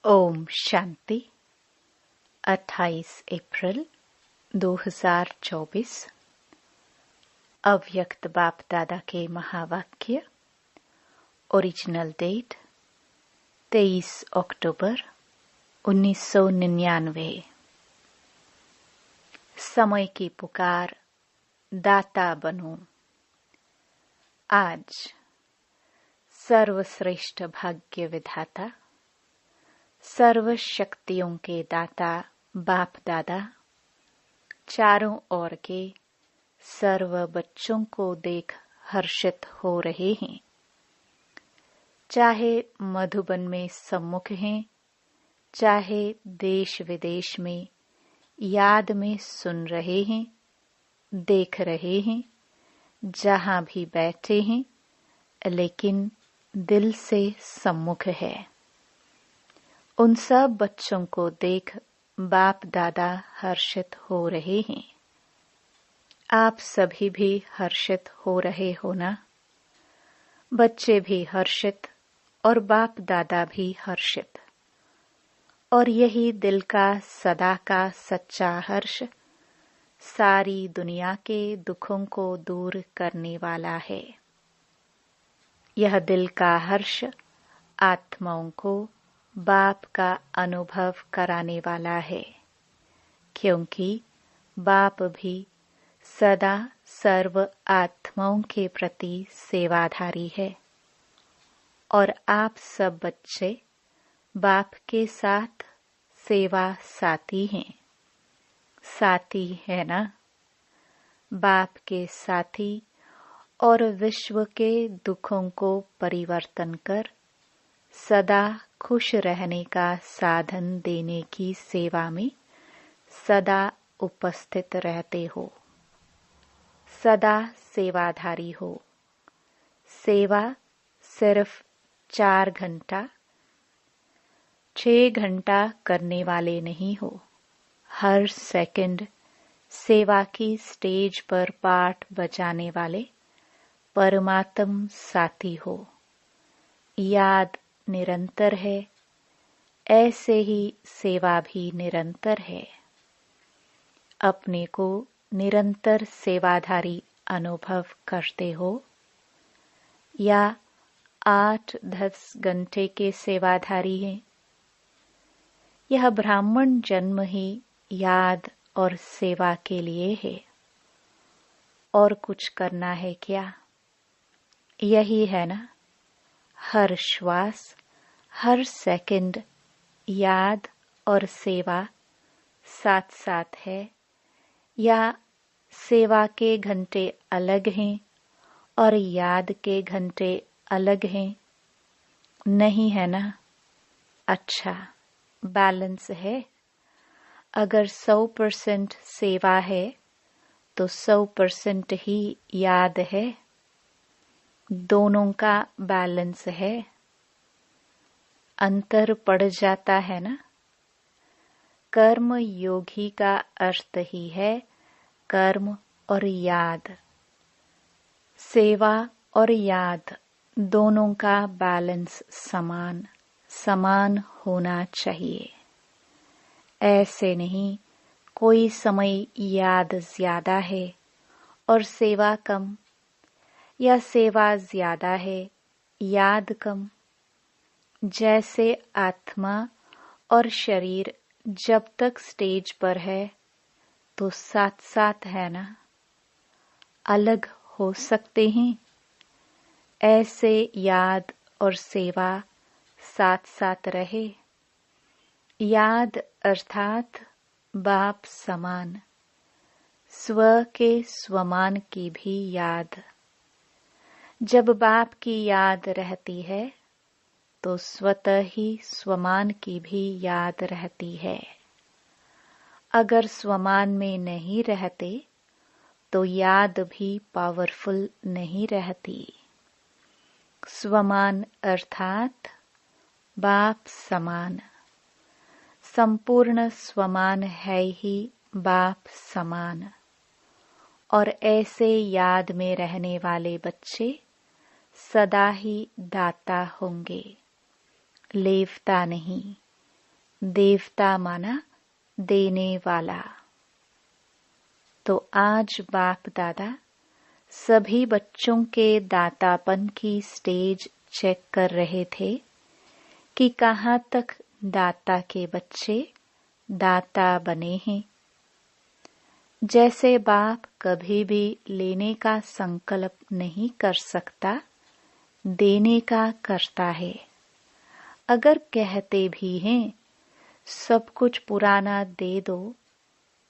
ओम शांति। 28 अप्रैल 2024। अव्यक्त बाप दादा के महावाक्य। ओरिजिनल डेट 23 अक्टूबर 1999। समय की पुकार, दाता बनो। आज सर्वश्रेष्ठ भाग्य विधाता, सर्व शक्तियों के दाता बाप दादा चारों ओर के सर्व बच्चों को देख हर्षित हो रहे हैं। चाहे मधुबन में सम्मुख हैं, चाहे देश विदेश में याद में सुन रहे हैं, देख रहे हैं, जहां भी बैठे हैं, लेकिन दिल से सम्मुख है। उन सब बच्चों को देख बाप दादा हर्षित हो रहे हैं। आप सभी भी हर्षित हो रहे हो ना? बच्चे भी हर्षित और बाप दादा भी हर्षित। और यही दिल का सदा का सच्चा हर्ष सारी दुनिया के दुखों को दूर करने वाला है। यह दिल का हर्ष आत्माओं को बाप का अनुभव कराने वाला है, क्योंकि बाप भी सदा सर्व आत्माओं के प्रति सेवाधारी है। और आप सब बच्चे बाप के साथ सेवा साथी हैं। साथी है ना? बाप के साथी और विश्व के दुखों को परिवर्तन कर सदा खुश रहने का साधन देने की सेवा में सदा उपस्थित रहते हो। सदा सेवाधारी हो। सेवा सिर्फ 4 घंटा 6 घंटा करने वाले नहीं हो। हर सेकंड सेवा की स्टेज पर पाठ बजाने वाले परमात्म साथी हो। याद निरंतर है, ऐसे ही सेवा भी निरंतर है। अपने को निरंतर सेवाधारी अनुभव करते हो या 8-10 घंटे के सेवाधारी हैं? यह ब्राह्मण जन्म ही याद और सेवा के लिए है। और कुछ करना है क्या? यही है ना? हर श्वास, हर सेकंड याद और सेवा साथ साथ है, या सेवा के घंटे अलग हैं और याद के घंटे अलग हैं? नहीं है ना? अच्छा, बैलेंस है। अगर 100% सेवा है तो 100% ही याद है। दोनों का बैलेंस है। अंतर पड़ जाता है ना? कर्म योगी का अर्थ ही है कर्म और याद। सेवा और याद दोनों का बैलेंस समान समान होना चाहिए। ऐसे नहीं कोई समय याद ज्यादा है और सेवा कम, या सेवा ज्यादा है याद कम। जैसे आत्मा और शरीर जब तक स्टेज पर है तो साथ साथ है ना? अलग हो सकते हैं? ऐसे याद और सेवा साथ साथ रहे। याद अर्थात बाप समान, स्व के स्वमान की भी याद। जब बाप की याद रहती है तो स्वतः ही स्वमान की भी याद रहती है। अगर स्वमान में नहीं रहते तो याद भी पावरफुल नहीं रहती। स्वमान अर्थात बाप समान। संपूर्ण स्वमान है ही बाप समान। और ऐसे याद में रहने वाले बच्चे सदा ही दाता होंगे, लेवता नहीं। देवता माना देने वाला। तो आज बाप दादा सभी बच्चों के दातापन की स्टेज चेक कर रहे थे कि कहाँ तक दाता के बच्चे दाता बने हैं। जैसे बाप कभी भी लेने का संकल्प नहीं कर सकता, देने का करता है। अगर कहते भी हैं सब कुछ पुराना दे दो,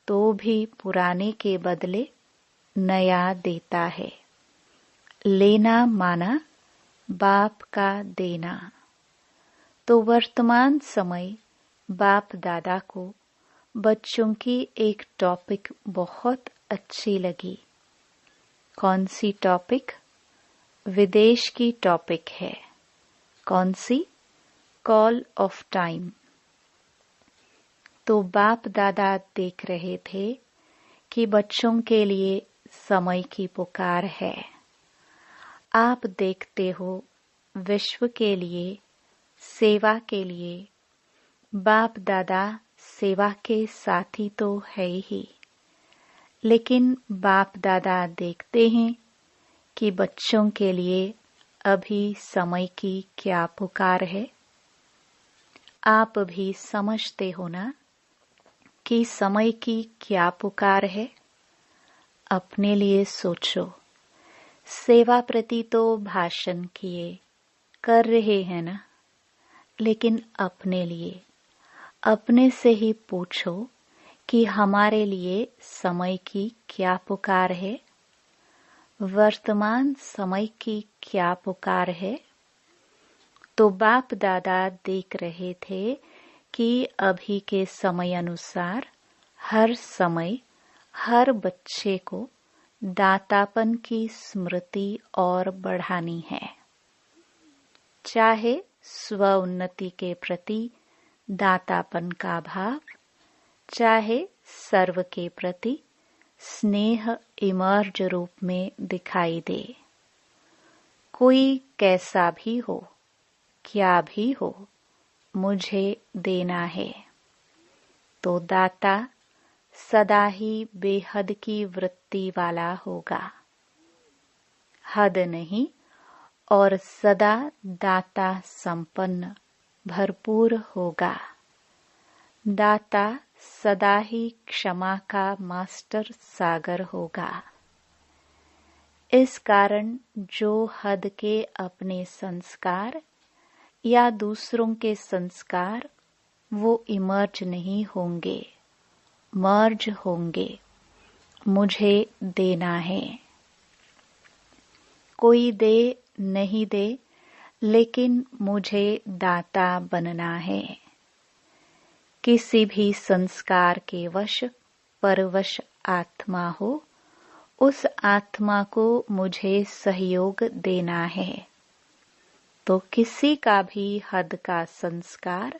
तो भी पुराने के बदले नया देता है। लेना माना बाप का देना। तो वर्तमान समय बाप दादा को बच्चों की एक टॉपिक बहुत अच्छी लगी। कौन सी टॉपिक? विदेश की टॉपिक है। कौन सी? Call of time. तो बाप दादा देख रहे थे कि बच्चों के लिए समय की पुकार है। आप देखते हो विश्व के लिए, सेवा के लिए बाप दादा सेवा के साथी तो है ही, लेकिन बाप दादा देखते हैं कि बच्चों के लिए अभी समय की क्या पुकार है। आप भी समझते हो ना कि समय की क्या पुकार है। अपने लिए सोचो। सेवा प्रति तो भाषण किए, कर रहे हैं ना, लेकिन अपने लिए, अपने से ही पूछो कि हमारे लिए समय की क्या पुकार है। वर्तमान समय की क्या पुकार है। तो बाप दादा देख रहे थे कि अभी के समय अनुसार हर समय हर बच्चे को दातापन की स्मृति और बढ़ानी है। चाहे स्व उन्नति के प्रति दातापन का भाव, चाहे सर्व के प्रति स्नेह इमर्ज रूप में दिखाई दे। कोई कैसा भी हो, क्या भी हो, मुझे देना है। तो दाता सदा ही बेहद की वृत्ति वाला होगा। हद नहीं, और सदा दाता संपन्न भरपूर होगा। दाता सदा ही क्षमा का मास्टर सागर होगा। इस कारण जो हद के अपने संस्कार या दूसरों के संस्कार वो इमर्ज नहीं होंगे, मर्ज होंगे। मुझे देना है। कोई दे नहीं दे, लेकिन मुझे दाता बनना है। किसी भी संस्कार के वश परवश आत्मा हो, उस आत्मा को मुझे सहयोग देना है। तो किसी का भी हद का संस्कार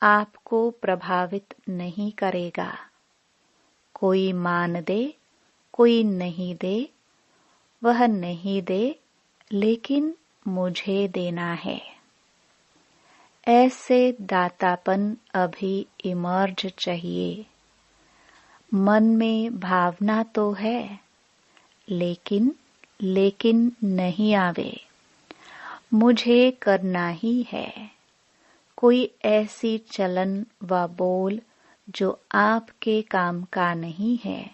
आपको प्रभावित नहीं करेगा। कोई मान दे, कोई नहीं दे, वह नहीं दे, लेकिन मुझे देना है। ऐसे दातापन अभी इमर्ज चाहिए। मन में भावना तो है, लेकिन नहीं आवे। मुझे करना ही है। कोई ऐसी चलन व बोल जो आपके काम का नहीं है,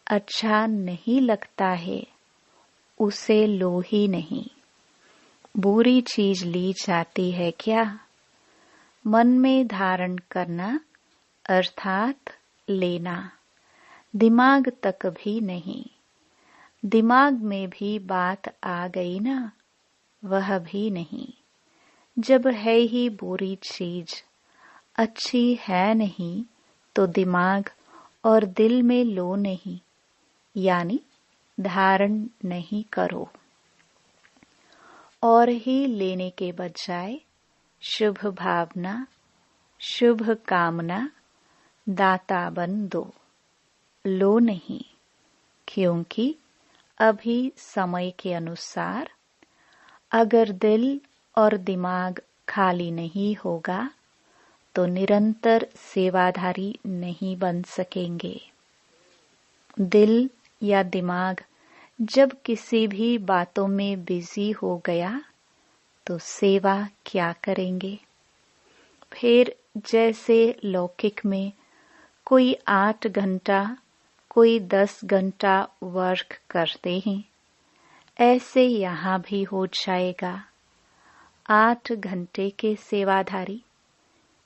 अच्छा नहीं लगता है, उसे लो ही नहीं। बुरी चीज ली जाती है क्या? मन में धारण करना अर्थात लेना, दिमाग तक भी नहीं। दिमाग में भी बात आ गई ना, वह भी नहीं। जब है ही बुरी चीज, अच्छी है नहीं, तो दिमाग और दिल में लो नहीं, यानी धारण नहीं करो। और ही लेने के बजाय शुभ भावना, शुभ कामना दाता बन दो, लो नहीं। क्योंकि अभी समय के अनुसार अगर दिल और दिमाग खाली नहीं होगा, तो निरंतर सेवाधारी नहीं बन सकेंगे। दिल या दिमाग जब किसी भी बातों में बिजी हो गया तो सेवा क्या करेंगे। फिर जैसे लौकिक में कोई 8 घंटा कोई 10 घंटा वर्क करते हैं, ऐसे यहाँ भी हो जाएगा। 8 घंटे के सेवाधारी,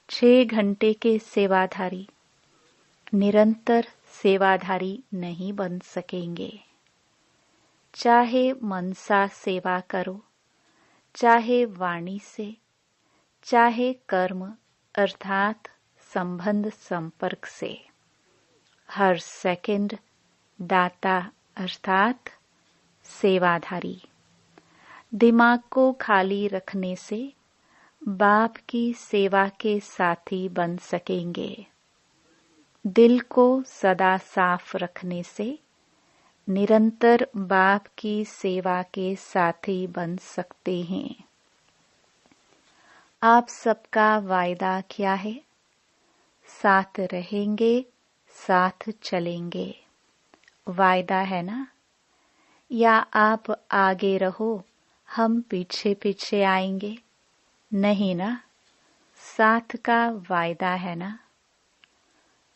6 घंटे के सेवाधारी निरंतर सेवाधारी नहीं बन सकेंगे। चाहे मनसा सेवा करो, चाहे वाणी से, चाहे कर्म अर्थात संबंध संपर्क से, हर सेकंड दाता अर्थात सेवाधारी। दिमाग को खाली रखने से बाप की सेवा के साथी बन सकेंगे। दिल को सदा साफ रखने से निरंतर बाप की सेवा के साथी बन सकते हैं। आप सबका वायदा क्या है? साथ रहेंगे, साथ चलेंगे। वायदा है ना? या आप आगे रहो, हम पीछे पीछे आएंगे? नहीं ना, साथ का वायदा है ना।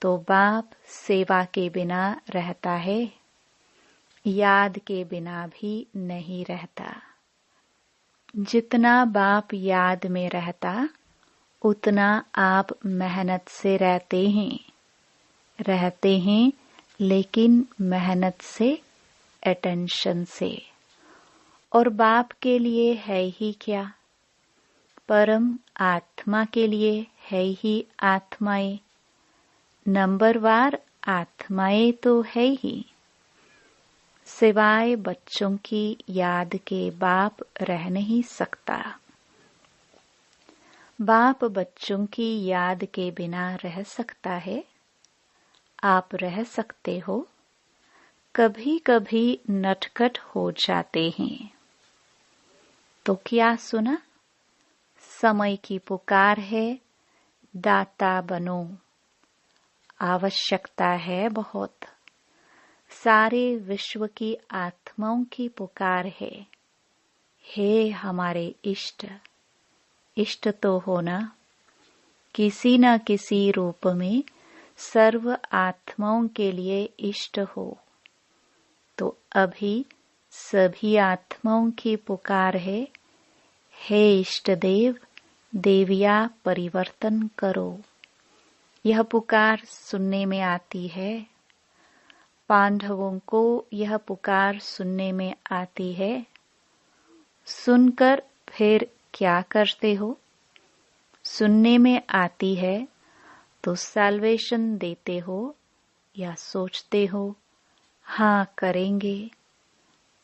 तो बाप सेवा के बिना रहता है, याद के बिना भी नहीं रहता। जितना बाप याद में रहता, उतना आप मेहनत से रहते हैं, लेकिन मेहनत से, अटेंशन से। और बाप के लिए है ही क्या? परम आत्मा के लिए है ही आत्माएं। नंबरवार आत्माएं तो है ही। सिवाय बच्चों की याद के बाप रह नहीं सकता। बाप बच्चों की याद के बिना रह सकता है? आप रह सकते हो? कभी कभी नटखट हो जाते हैं। तो क्या सुना? समय की पुकार है, दाता बनो। आवश्यकता है बहुत। सारे विश्व की आत्माओं की पुकार है। हे हमारे इष्ट, इष्ट तो हो ना? किसी न किसी रूप में सर्व आत्माओं के लिए इष्ट हो। तो अभी सभी आत्माओं की पुकार है, हे इष्ट देव, देविया परिवर्तन करो। यह पुकार सुनने में आती है। पांडवों को यह पुकार सुनने में आती है। सुनकर फिर क्या करते हो? सुनने में आती है तो सैल्वेशन देते हो या सोचते हो हाँ करेंगे?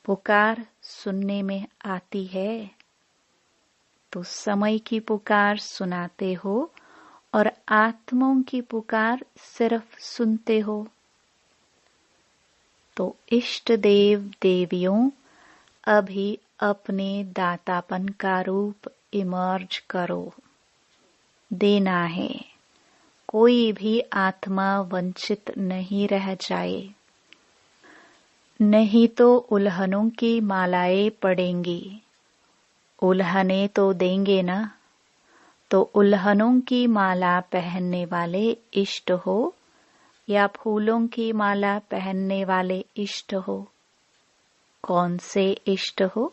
पुकार सुनने में आती है तो समय की पुकार सुनाते हो और आत्माओं की पुकार सिर्फ सुनते हो। तो इष्ट देव देवियों, अभी अपने दातापन का रूप इमर्ज करो। देना है। कोई भी आत्मा वंचित नहीं रह जाए। नहीं तो उल्हनों की मालाएं पड़ेंगी। उल्हने तो देंगे ना। तो उल्हनों की माला पहनने वाले इष्ट हो या फूलों की माला पहनने वाले इष्ट हो? कौन से इष्ट हो?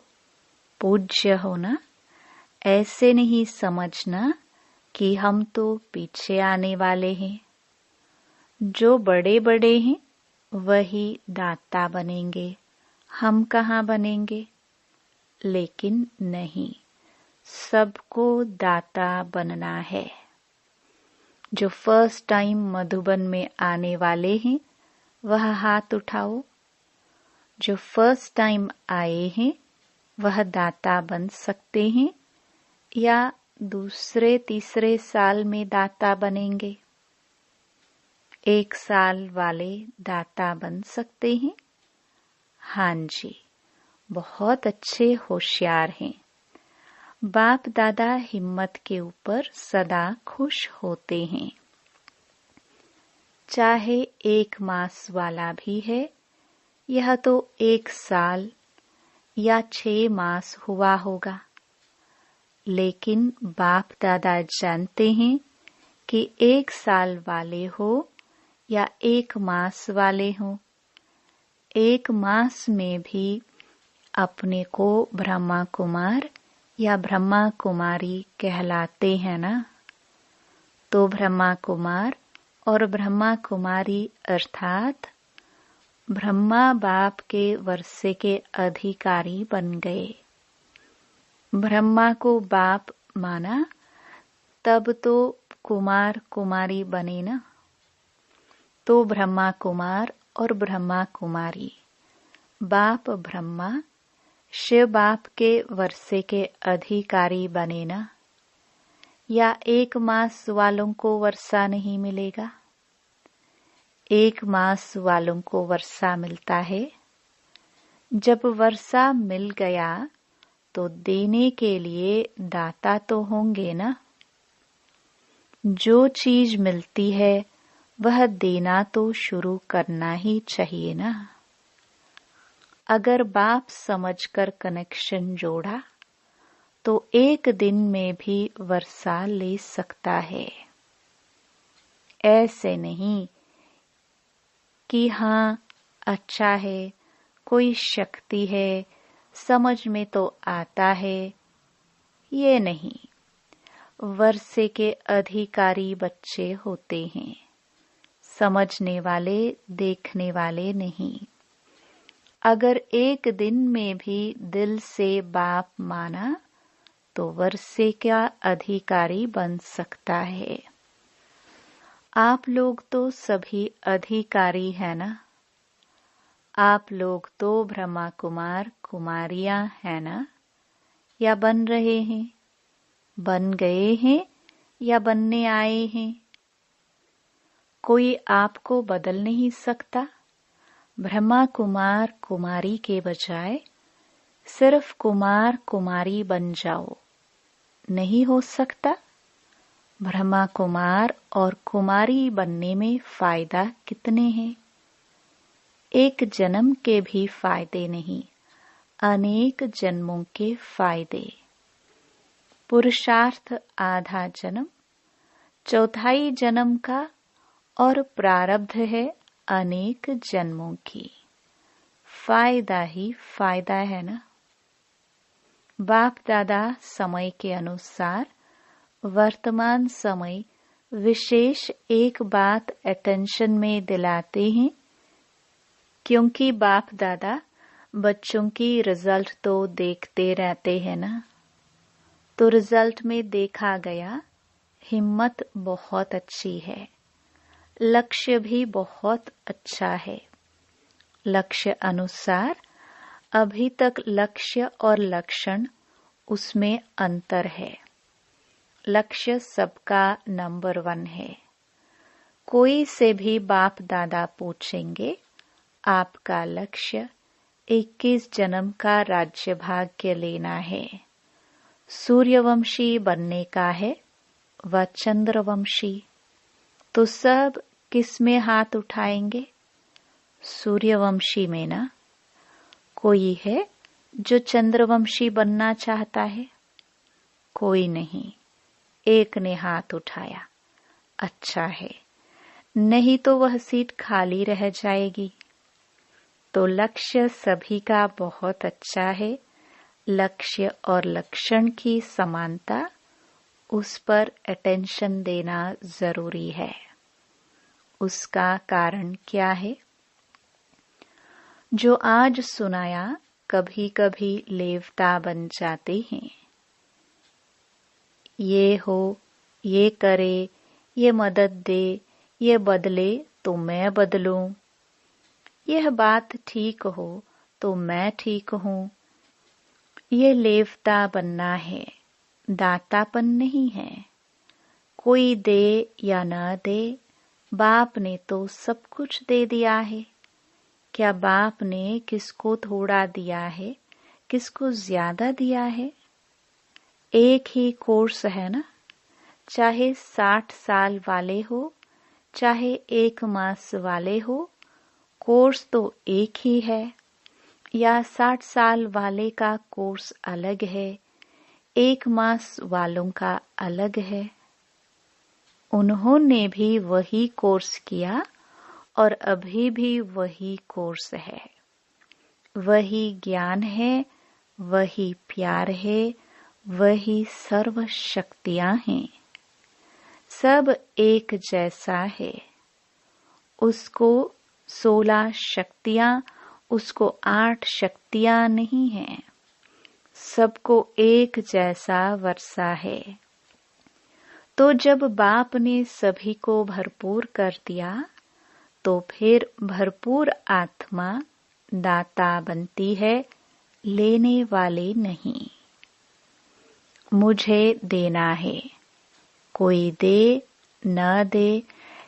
पूज्य हो ना। ऐसे नहीं समझना कि हम तो पीछे आने वाले हैं। जो बड़े बड़े हैं वही दाता बनेंगे, हम कहाँ बनेंगे? लेकिन नहीं, सबको दाता बनना है। जो फर्स्ट टाइम मधुबन में आने वाले हैं वह हाथ उठाओ। जो फर्स्ट टाइम आए हैं वह दाता बन सकते हैं या दूसरे तीसरे साल में दाता बनेंगे? 1 साल वाले दाता बन सकते हैं? हाँ जी, बहुत अच्छे होशियार हैं। बाप दादा हिम्मत के ऊपर सदा खुश होते हैं। चाहे 1 मास वाला भी है, यह तो 1 साल या 6 मास हुआ होगा, लेकिन बाप दादा जानते हैं कि 1 साल वाले हो या 1 मास वाले हो, 1 मास में भी अपने को ब्रह्मा कुमार या ब्रह्मा कुमारी कहलाते हैं ना। तो ब्रह्मा कुमार और ब्रह्मा कुमारी अर्थात ब्रह्मा बाप के वर्षे के अधिकारी बन गए। ब्रह्मा को बाप माना तब तो कुमार कुमारी बने ना। तो ब्रह्मा कुमार और ब्रह्मा कुमारी, बाप ब्रह्मा शिव बाप के वर्षे के अधिकारी बने ना। या 1 मास वालों को वर्षा नहीं मिलेगा? 1 मास वालों को वर्षा मिलता है। जब वर्षा मिल गया तो देने के लिए दाता तो होंगे ना। जो चीज मिलती है वह देना तो शुरू करना ही चाहिए ना। अगर बाप समझकर कनेक्शन जोड़ा तो 1 दिन में भी वर्षा ले सकता है। ऐसे नहीं कि हाँ अच्छा है, कोई शक्ति है, समझ में तो आता है, ये नहीं। वर्षे के अधिकारी बच्चे होते हैं, समझने वाले, देखने वाले नहीं। अगर 1 दिन में भी दिल से बाप माना तो वर्षे का अधिकारी बन सकता है। आप लोग तो सभी अधिकारी हैं ना। आप लोग तो ब्रह्मा कुमार कुमारियां हैं ना, या बन रहे हैं, बन गए हैं या बनने आए हैं। कोई आपको बदल नहीं सकता। ब्रह्मा कुमार कुमारी के बजाय सिर्फ कुमार कुमारी बन जाओ, नहीं हो सकता। ब्रह्मा कुमार और कुमारी बनने में फायदा कितने हैं? 1 जन्म के भी फायदे नहीं, अनेक जन्मों के फायदे। पुरुषार्थ आधा जन्म, 4थाई जन्म का, और प्रारब्ध है अनेक जन्मों की। फायदा ही फायदा है ना। बाप दादा समय के अनुसार वर्तमान समय विशेष एक बात अटेंशन में दिलाते हैं, क्योंकि बाप दादा बच्चों की रिजल्ट तो देखते रहते हैं ना। तो रिजल्ट में देखा गया हिम्मत बहुत अच्छी है, लक्ष्य भी बहुत अच्छा है। लक्ष्य अनुसार अभी तक लक्ष्य और लक्षण उसमें अंतर है। लक्ष्य सबका नंबर 1 है। कोई से भी बाप दादा पूछेंगे आपका लक्ष्य 21 जन्म का राज्य भाग्य लेना है, सूर्यवंशी बनने का है व चंद्रवंशी, तो सब किस में हाथ उठाएंगे? सूर्यवंशी में ना। कोई है जो चंद्रवंशी बनना चाहता है? कोई नहीं। एक ने हाथ उठाया, अच्छा है, नहीं तो वह सीट खाली रह जाएगी। तो लक्ष्य सभी का बहुत अच्छा है। लक्ष्य और लक्षण की समानता, उस पर अटेंशन देना जरूरी है। उसका कारण क्या है? जो आज सुनाया कभी कभी लेवता बन जाते हैं। ये हो, ये करे, ये मदद दे, ये बदले तो मैं बदलूं, यह बात ठीक हो तो मैं ठीक हूं। ये लेवता बनना है, दातापन नहीं है। कोई दे या न दे, बाप ने तो सब कुछ दे दिया है। क्या बाप ने किसको थोड़ा दिया है, किसको ज्यादा दिया है? एक ही कोर्स है ना, चाहे 60 साल वाले हो चाहे 1 मास वाले हो, कोर्स तो एक ही है। या 60 साल वाले का कोर्स अलग है, 1 मास वालों का अलग है। उन्होंने भी वही कोर्स किया और अभी भी वही कोर्स है। वही ज्ञान है, वही प्यार है, वही सर्व शक्तियां हैं। सब एक जैसा है। उसको 16 शक्तियां, उसको 8 शक्तियां नहीं हैं। सबको एक जैसा वर्षा है। तो जब बाप ने सभी को भरपूर कर दिया, तो फिर भरपूर आत्मा दाता बनती है, लेने वाले नहीं। मुझे देना है, कोई दे न दे,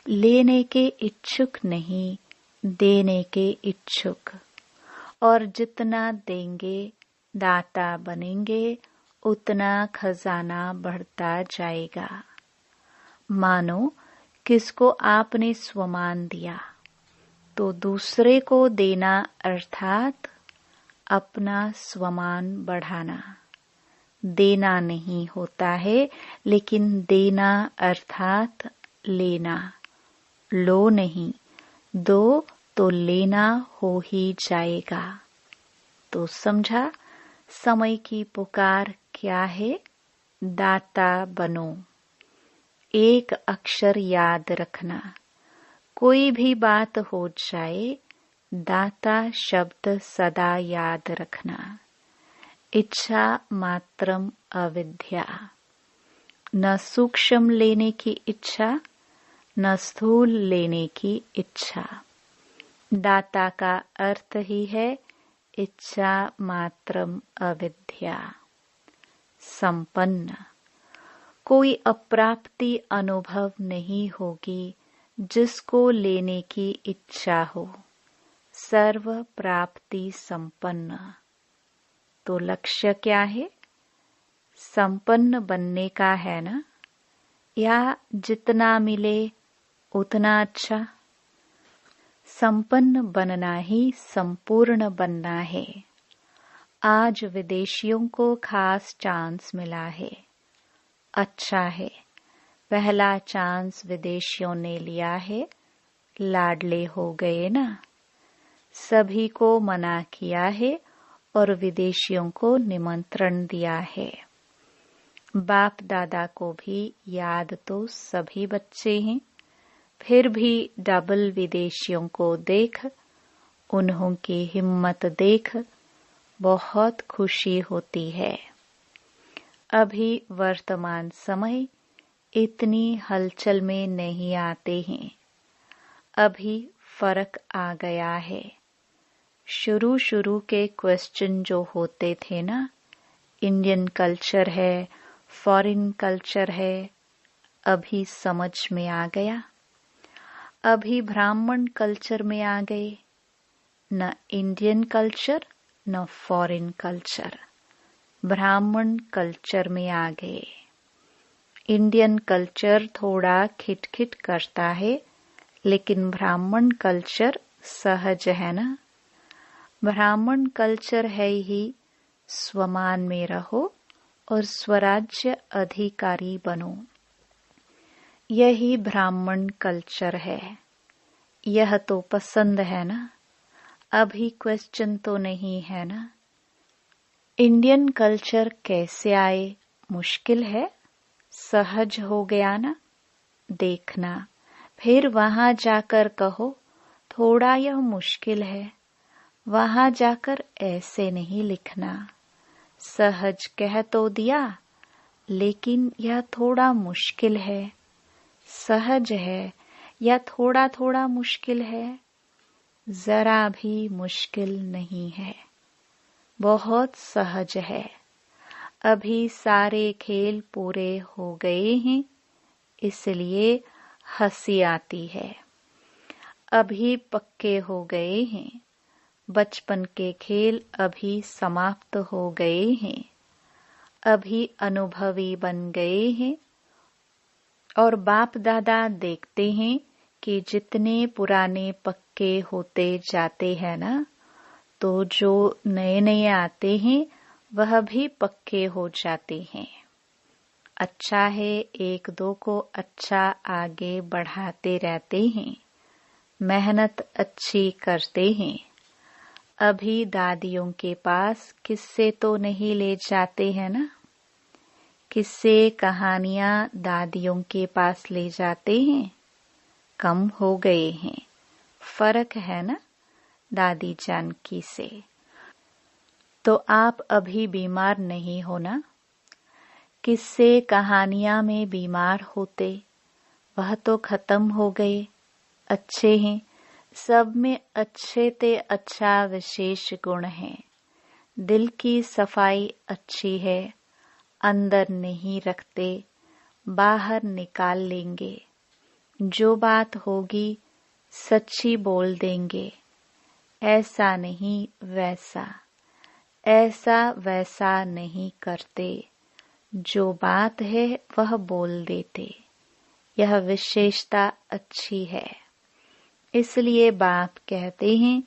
लेने के इच्छुक नहीं, देने के इच्छुक। और जितना देंगे, दाता बनेंगे, उतना खजाना बढ़ता जाएगा। मानो किसको आपने स्वमान दिया, तो दूसरे को देना अर्थात अपना स्वमान बढ़ाना। देना नहीं होता है, लेकिन देना अर्थात लेना। लो नहीं, दो तो लेना हो ही जाएगा। तो समझा समय की पुकार क्या है? दाता बनो। एक अक्षर याद रखना, कोई भी बात हो जाए, दाता शब्द सदा याद रखना। इच्छा मात्रम अविद्या। न सूक्ष्म लेने की इच्छा, न स्थूल लेने की इच्छा। दाता का अर्थ ही है इच्छा मात्रम अविद्या। संपन्न। कोई अप्राप्ति अनुभव नहीं होगी जिसको लेने की इच्छा हो। सर्व प्राप्ति संपन्न। तो लक्ष्य क्या है? संपन्न बनने का है ना, या जितना मिले उतना अच्छा? संपन्न बनना ही संपूर्ण बनना है। आज विदेशियों को खास चांस मिला है। अच्छा है, पहला चांस विदेशियों ने लिया है, लाडले हो गए ना। सभी को मना किया है और विदेशियों को निमंत्रण दिया है। बाप दादा को भी याद तो सभी बच्चे हैं, फिर भी डबल विदेशियों को देख, उन्हों की हिम्मत देख बहुत खुशी होती है। अभी वर्तमान समय इतनी हलचल में नहीं आते हैं। अभी फर्क आ गया है। शुरू के क्वेश्चन जो होते थे ना, इंडियन कल्चर है, फॉरेन कल्चर है, अभी समझ में आ गया। अभी ब्राह्मण कल्चर में आ गए। न इंडियन कल्चर न फॉरेन कल्चर, ब्राह्मण कल्चर में आ गए। इंडियन कल्चर थोड़ा खिटखिट करता है, लेकिन ब्राह्मण कल्चर सहज है ना। ब्राह्मण कल्चर है ही स्वमान में रहो और स्वराज्य अधिकारी बनो। यही ब्राह्मण कल्चर है। यह तो पसंद है ना, अभी क्वेश्चन तो नहीं है ना। इंडियन कल्चर कैसे आए? मुश्किल है, सहज हो गया ना। देखना, फिर वहां जाकर कहो थोड़ा यह मुश्किल है। वहां जाकर ऐसे नहीं लिखना। सहज कह तो दिया, लेकिन यह थोड़ा मुश्किल है। सहज है या थोड़ा थोड़ा मुश्किल है? जरा भी मुश्किल नहीं है, बहुत सहज है। अभी सारे खेल पूरे हो गए हैं, इसलिए हंसी आती है। अभी पक्के हो गए हैं, बचपन के खेल अभी समाप्त हो गए हैं। अभी अनुभवी बन गए हैं और बाप दादा देखते हैं कि जितने पुराने पक्के होते जाते हैं ना, तो जो नए नए आते हैं वह भी पक्के हो जाते हैं। अच्छा है, एक दो को अच्छा आगे बढ़ाते रहते हैं, मेहनत अच्छी करते हैं। अभी दादियों के पास किस्से तो नहीं ले जाते हैं ना, किस्से कहानियां दादियों के पास ले जाते हैं, कम हो गए हैं। फर्क है ना दादी जानकी से। तो आप अभी बीमार नहीं हो ना। किस्से कहानियां में बीमार होते, वह तो खत्म हो गए। अच्छे हैं, सब में अच्छे ते अच्छा विशेष गुण है। दिल की सफाई अच्छी है, अंदर नहीं रखते, बाहर निकाल लेंगे। जो बात होगी सच्ची बोल देंगे, ऐसा नहीं वैसा, ऐसा वैसा नहीं करते। जो बात है वह बोल देते, यह विशेषता अच्छी है। इसलिए बाप कहते हैं,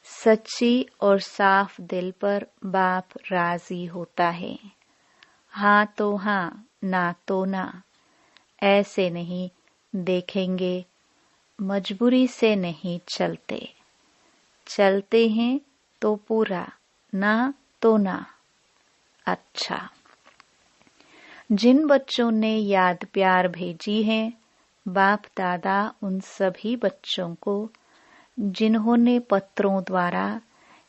सच्ची और साफ दिल पर बाप राजी होता है। हाँ तो हाँ, ना तो ना, ऐसे नहीं देखेंगे। मजबूरी से नहीं चलते, चलते हैं तो पूरा, ना तो ना। अच्छा, जिन बच्चों ने याद प्यार भेजी है, बाप दादा उन सभी बच्चों को जिन्होंने पत्रों द्वारा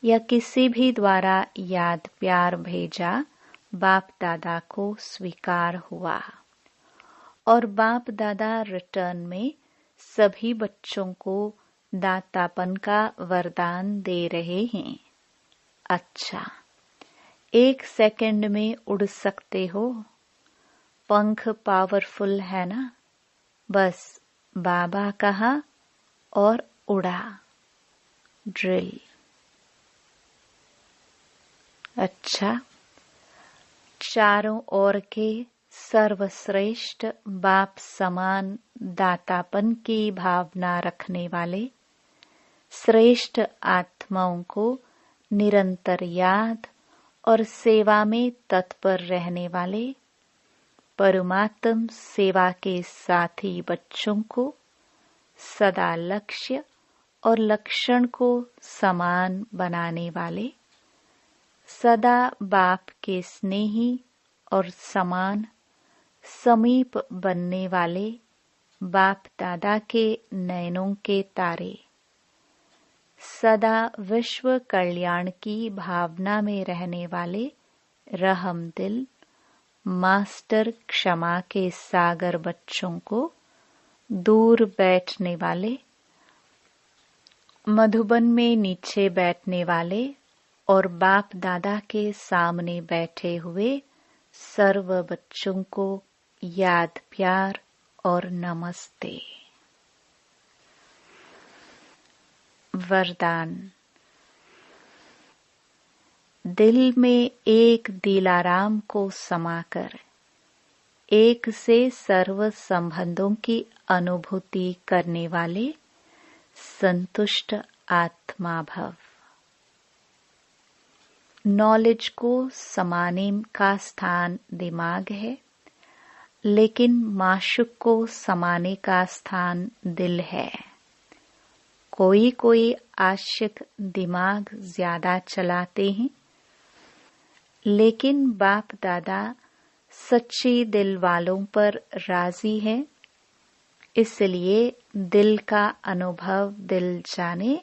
या किसी भी द्वारा याद प्यार भेजा, बाप दादा को स्वीकार हुआ और बाप दादा रिटर्न में सभी बच्चों को दातापन का वरदान दे रहे हैं। अच्छा, 1 सेकंड में उड़ सकते हो, पंख पावरफुल है ना। बस बाबा कहा और उड़ा। ड्रिल। अच्छा, चारों ओर के सर्वश्रेष्ठ बाप समान दातापन की भावना रखने वाले श्रेष्ठ आत्माओं को निरंतर याद और सेवा में तत्पर रहने वाले परमात्म सेवा के साथी बच्चों को सदा लक्ष्य और लक्षण को समान बनाने वाले, सदा बाप के स्नेही और समान समीप बनने वाले बाप दादा के नयनों के तारे, सदा विश्व कल्याण की भावना में रहने वाले रहम दिल मास्टर क्षमा के सागर बच्चों को दूर बैठने वाले, मधुबन में नीचे बैठने वाले और बाप दादा के सामने बैठे हुए सर्व बच्चों को याद प्यार और नमस्ते। वरदान। दिल में एक दिलाराम को समाकर एक से सर्व संबंधों की अनुभूति करने वाले संतुष्ट आत्मा भव। नॉलेज को समाने का स्थान दिमाग है, लेकिन माशुक को समाने का स्थान दिल है। कोई कोई आशिक दिमाग ज्यादा चलाते हैं, लेकिन बाप दादा सच्ची दिल वालों पर राजी है। इसलिए दिल का अनुभव दिल जाने,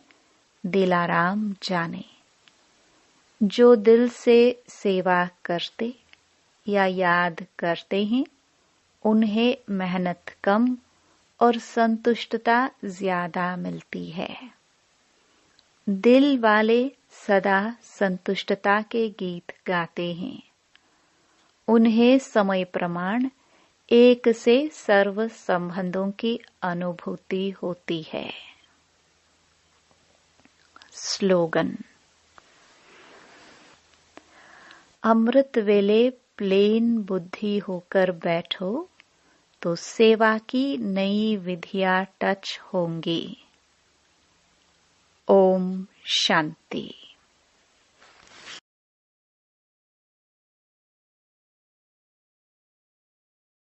दिलाराम जाने। जो दिल से सेवा करते या याद करते हैं, उन्हें मेहनत कम और संतुष्टता ज्यादा मिलती है। दिल वाले सदा संतुष्टता के गीत गाते हैं। उन्हें समय प्रमाण एक से सर्व संबंधों की अनुभूति होती है। स्लोगन। अमृत वेले प्लेन बुद्धि होकर बैठो तो सेवा की नई विधियां टच होंगी। ओम शांति।